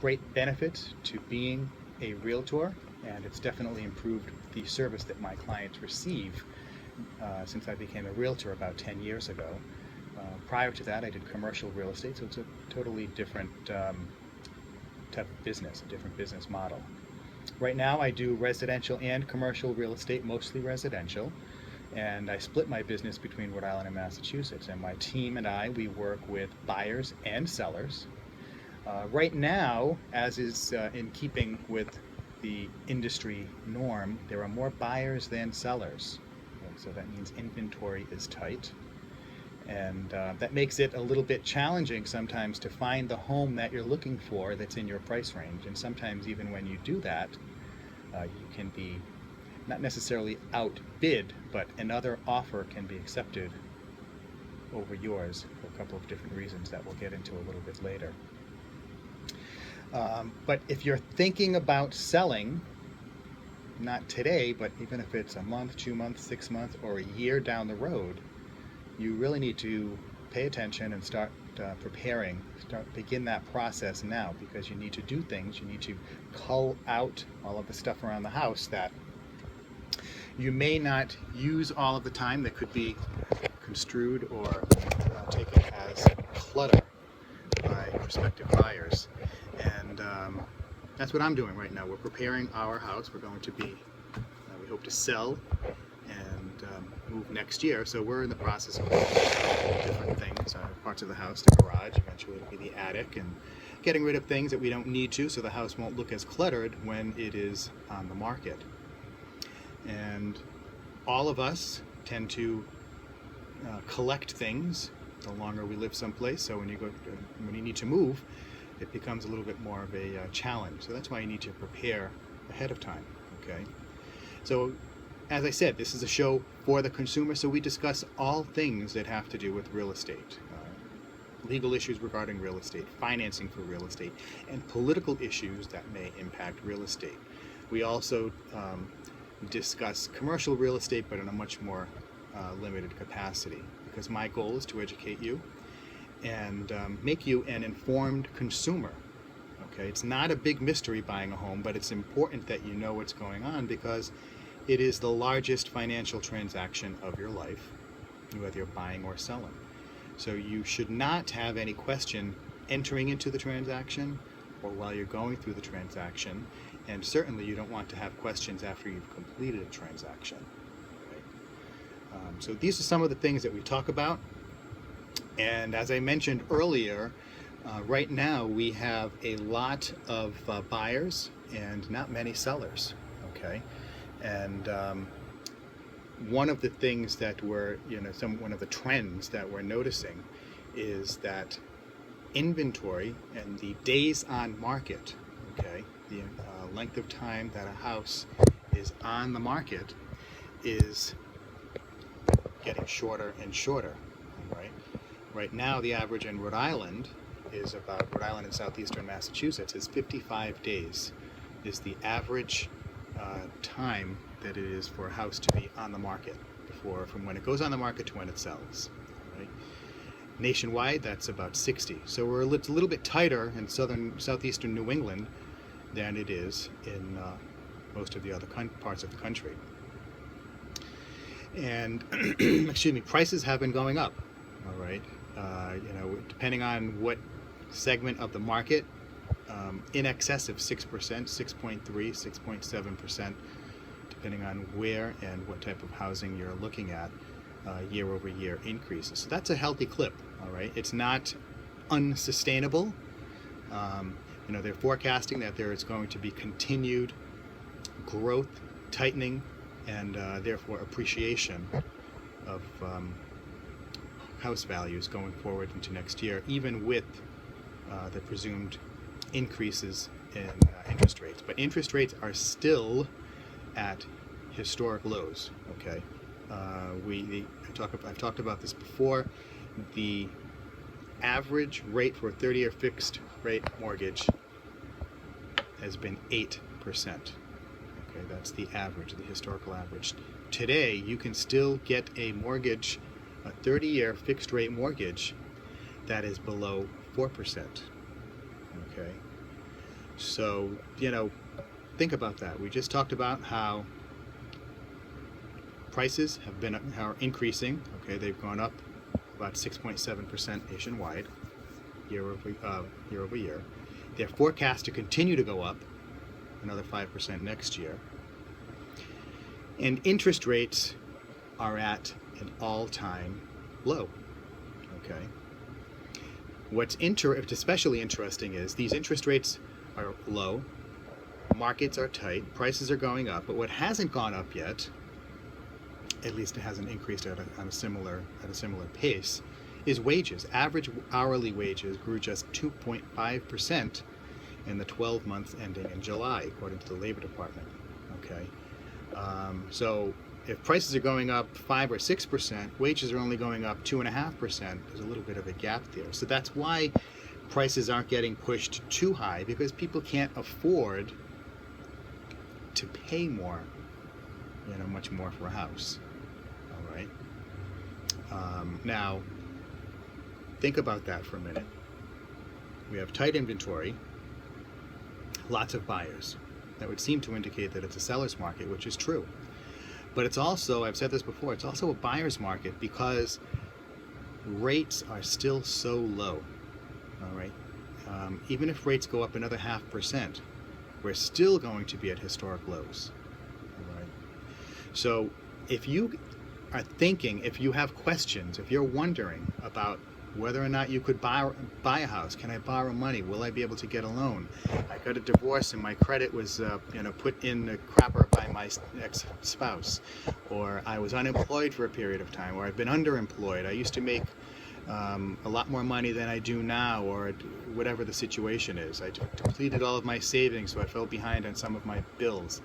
great benefit to being a realtor, and it's definitely improved the service that my clients receive since I became a realtor about 10 years ago. Prior to that, I did commercial real estate, so it's a totally different type of business, a different business model. Right now, I do residential and commercial real estate, mostly residential, and I split my business between Rhode Island and Massachusetts, and my team and I, we work with buyers and sellers. Right now, as is in keeping with the industry norm, there are more buyers than sellers. So that means inventory is tight. And that makes it a little bit challenging sometimes to find the home that you're looking for that's in your price range. And sometimes even when you do that, you can be not necessarily outbid, but another offer can be accepted over yours for a couple of different reasons that we'll get into a little bit later. But if you're thinking about selling, not today, but even if it's a month, 2 months, 6 months, or a year down the road, you really need to pay attention and start begin that process now, because you need to do things. You need to cull out all of the stuff around the house that you may not use all of the time, that could be construed or taken as clutter by prospective buyers. And that's what I'm doing right now. We're preparing our house. We're going to be, we hope to sell and move next year. So we're in the process of different things, parts of the house, the garage, eventually it'll be the attic, and getting rid of things that we don't need to, so the house won't look as cluttered when it is on the market. And all of us tend to collect things the longer we live someplace. So when you need to move, it becomes a little bit more of a challenge. So that's why you need to prepare ahead of time. Okay. So as I said, this is a show for the consumer, so we discuss all things that have to do with real estate, legal issues regarding real estate, financing for real estate, and political issues that may impact real estate. We also discuss commercial real estate, but in a much more limited capacity, because my goal is to educate you and make you an informed consumer. Okay, it's not a big mystery buying a home, but it's important that you know what's going on, because it is the largest financial transaction of your life, whether you're buying or selling. So you should not have any question entering into the transaction or while you're going through the transaction, and certainly you don't want to have questions after you've completed a transaction. Right? So these are some of the things that we talk about, and as I mentioned earlier, right now we have a lot of buyers and not many sellers. Okay. And one of the things that we're, one of the trends that we're noticing is that inventory and the days on market, okay, the length of time that a house is on the market is getting shorter and shorter, right? Right now, the average in Rhode Island and southeastern Massachusetts is 55 days is the average time that it is for a house to be on the market from when it goes on the market to when it sells. Right? Nationwide, that's about 60. So it's a little bit tighter in southeastern New England than it is in most of the other parts of the country. And excuse me, prices have been going up. All right, depending on what segment of the market, in excess of 6%, 6.3, 6.7%, depending on where and what type of housing you're looking at, year over year increases. So that's a healthy clip, all right? It's not unsustainable. They're forecasting that there is going to be continued growth, tightening, and therefore appreciation of house values going forward into next year, even with the presumed increases in interest rates. But interest rates are still at historic lows. Okay, I've talked about this before. The average rate for a 30-year fixed rate mortgage has been 8%. Okay, that's the average, the historical average. Today, you can still get a mortgage, a 30-year fixed rate mortgage that is below 4%. Okay, So, think about that. We just talked about how prices are increasing. Okay, they've gone up about 6.7% nationwide year over year. They're forecast to continue to go up another 5% next year. And interest rates are at an all-time low. Okay. What's especially interesting is these interest rates are low, markets are tight, prices are going up, but what hasn't gone up yet, at least it hasn't increased at a similar pace, is wages. Average hourly wages grew just 2.5% in the 12 months ending in July, according to the Labor Department. Okay, so if prices are going up 5 or 6%, wages are only going up 2.5%. There's a little bit of a gap there. So that's why prices aren't getting pushed too high, because people can't afford to pay more, much more for a house. All right. Now, think about that for a minute. We have tight inventory, lots of buyers. That would seem to indicate that it's a seller's market, which is true. But it's also, I've said this before, it's also a buyer's market because rates are still so low. All right. Even if rates go up another 0.5%, we're still going to be at historic lows. All right. So if you are thinking, if you have questions, if you're wondering about whether or not you could buy a house, can I borrow money? Will I be able to get a loan? I got a divorce and my credit was put in the crapper by my ex-spouse, or I was unemployed for a period of time, or I've been underemployed. I used to make a lot more money than I do now, or whatever the situation is. I depleted all of my savings, so I fell behind on some of my bills.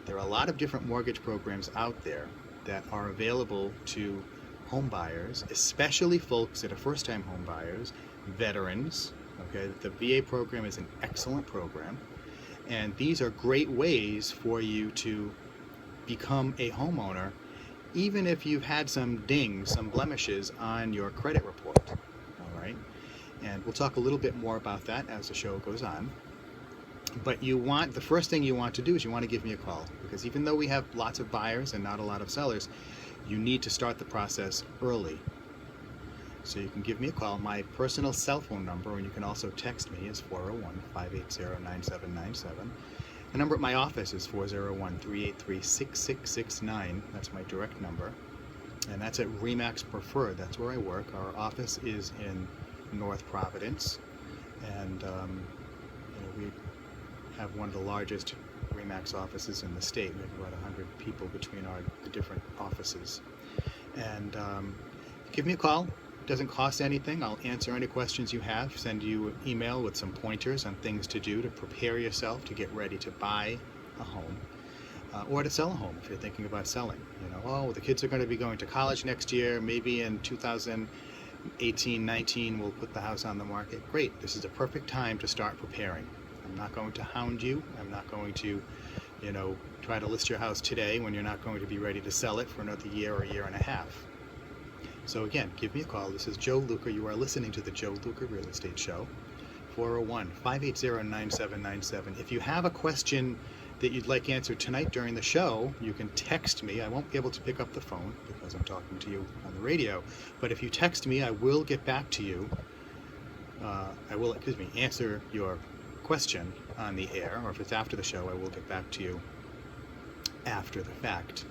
There are a lot of different mortgage programs out there that are available to home buyers, especially folks that are first-time home buyers, veterans. Okay, the VA program is an excellent program, and these are great ways for you to become a homeowner, even if you've had some dings, some blemishes on your credit report. All right, and we'll talk a little bit more about that as the show goes on. But the first thing you want to do is you want to give me a call, because even though we have lots of buyers and not a lot of sellers, you need to start the process early. So you can give me a call. My personal cell phone number, and you can also text me, is 401-580-9797. The number at my office is 401-383-6669. That's my direct number. And that's at RE/MAX Preferred. That's where I work. Our office is in North Providence. And we have one of the largest RE/MAX offices in the state. We have about 100 people between the different offices. And give me a call. It doesn't cost anything. I'll answer any questions you have, send you an email with some pointers on things to do to prepare yourself to get ready to buy a home, or to sell a home if you're thinking about selling. The kids are going to be going to college next year. Maybe in 2018-19 we'll put the house on the market. Great. This is a perfect time to start preparing. I'm not going to hound you. I'm not going to, try to list your house today when you're not going to be ready to sell it for another year or a year and a half. So again, give me a call. This is Joe Luca. You are listening to the Joe Luca Real Estate Show. 401-580-9797. If you have a question that you'd like answered tonight during the show, you can text me. I won't be able to pick up the phone because I'm talking to you on the radio. But if you text me, I will get back to you. I will answer your question on the air, or if it's after the show, I will get back to you after the fact.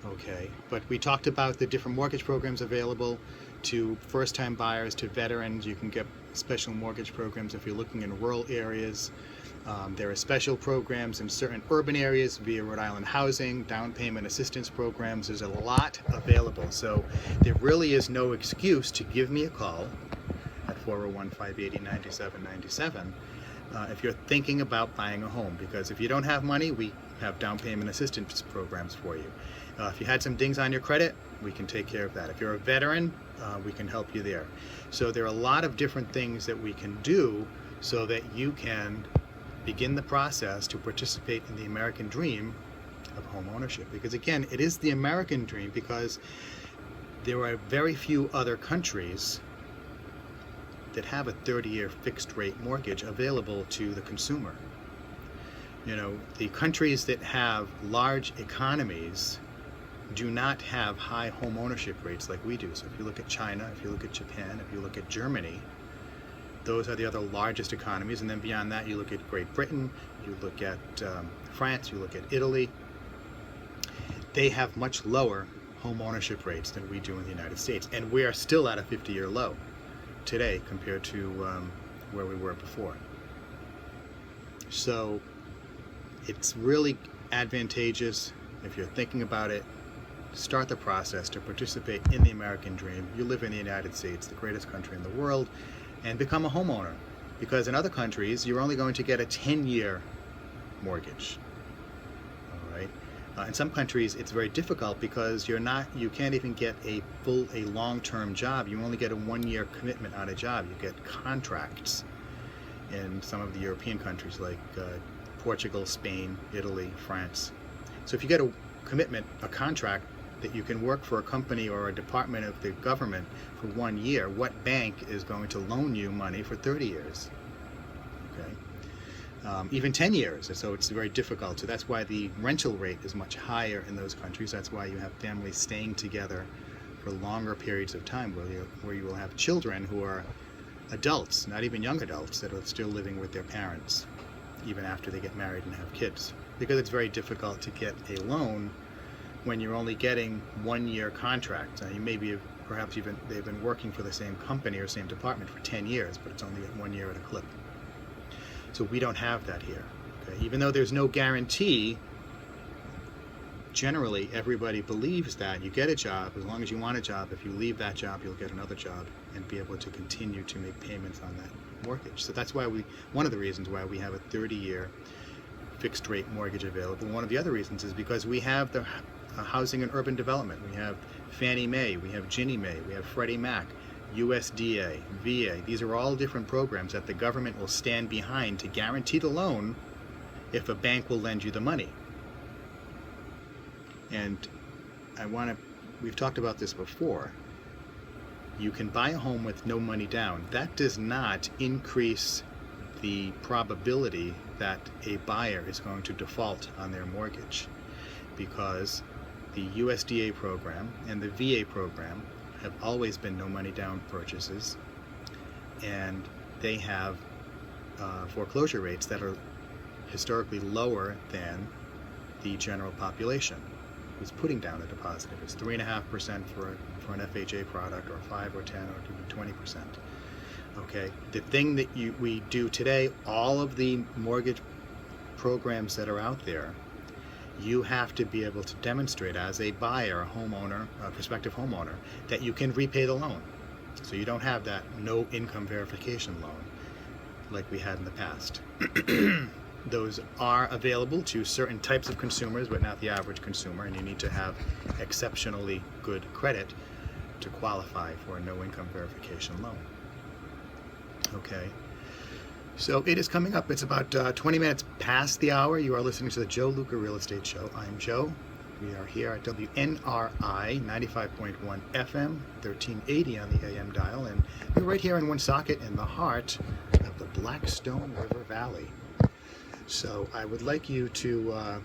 Okay, but we talked about the different mortgage programs available to first-time buyers, to veterans. You can get special mortgage programs if you're looking in rural areas. There are special programs in certain urban areas via Rhode Island Housing, down payment assistance programs. There's a lot available, so there really is no excuse to give me a call at 401-580-9797 if you're thinking about buying a home, because if you don't have money, we have down payment assistance programs for you. If you had some dings on your credit, we can take care of that. If you're a veteran, we can help you there. So there are a lot of different things that we can do so that you can begin the process to participate in the American dream of home ownership. Because again, it is the American dream because there are very few other countries that have a 30-year fixed rate mortgage available to the consumer. You know, the countries that have large economies do not have high home ownership rates like we do. So if you look at China, if you look at Japan, if you look at Germany, those are the other largest economies. And then beyond that, you look at Great Britain, you look at France, you look at Italy. They have much lower home ownership rates than we do in the United States. And we are still at a 50-year low today compared to where we were before. So it's really advantageous, if you're thinking about it, start the process to participate in the American dream. You live in the United States, the greatest country in the world, and become a homeowner. Because in other countries, you're only going to get a 10-year mortgage. All right. In some countries, it's very difficult because you can't even get a long-term job. You only get a 1-year commitment on a job. You get contracts in some of the European countries like Portugal, Spain, Italy, France. So if you get a commitment, a contract that you can work for a company or a department of the government for 1 year, what bank is going to loan you money for 30 years? Okay. Even 10 years, so it's very difficult. So that's why the rental rate is much higher in those countries. That's why you have families staying together for longer periods of time, where you will have children who are adults, not even young adults, that are still living with their parents, even after they get married and have kids. Because it's very difficult to get a loan when you're only getting 1-year contracts. You maybe perhaps even they've been working for the same company or same department for 10 years, but it's only 1 year at a clip. So we don't have that here. Okay? Even though there's no guarantee, generally everybody believes that you get a job as long as you want a job. If you leave that job, you'll get another job and be able to continue to make payments on that mortgage. So that's why one of the reasons why we have a 30-year fixed rate mortgage available. One of the other reasons is because we have the housing and urban development. We have Fannie Mae, we have Ginnie Mae, we have Freddie Mac, USDA, VA. These are all different programs that the government will stand behind to guarantee the loan if a bank will lend you the money. And we've talked about this before. You can buy a home with no money down. That does not increase the probability that a buyer is going to default on their mortgage, because the USDA program and the VA program have always been no money down purchases, and they have foreclosure rates that are historically lower than the general population who's putting down a deposit. If it's 3.5% for an FHA product, or 5 or 10 or even 20%. Okay, the thing that we do today, all of the mortgage programs that are out there, you have to be able to demonstrate as a buyer, a homeowner, a prospective homeowner, that you can repay the loan. So you don't have that no income verification loan like we had in the past. Those are available to certain types of consumers, but not the average consumer, and you need to have exceptionally good credit to qualify for a no income verification loan. Okay. So it is coming up. It's about 20 minutes past the hour. You are listening to the Joe Luca Real Estate Show. I'm Joe. We are here at WNRI 95.1 FM, 1380 on the AM dial, and we're right here in Woonsocket in the heart of the Blackstone River Valley. So I would like you to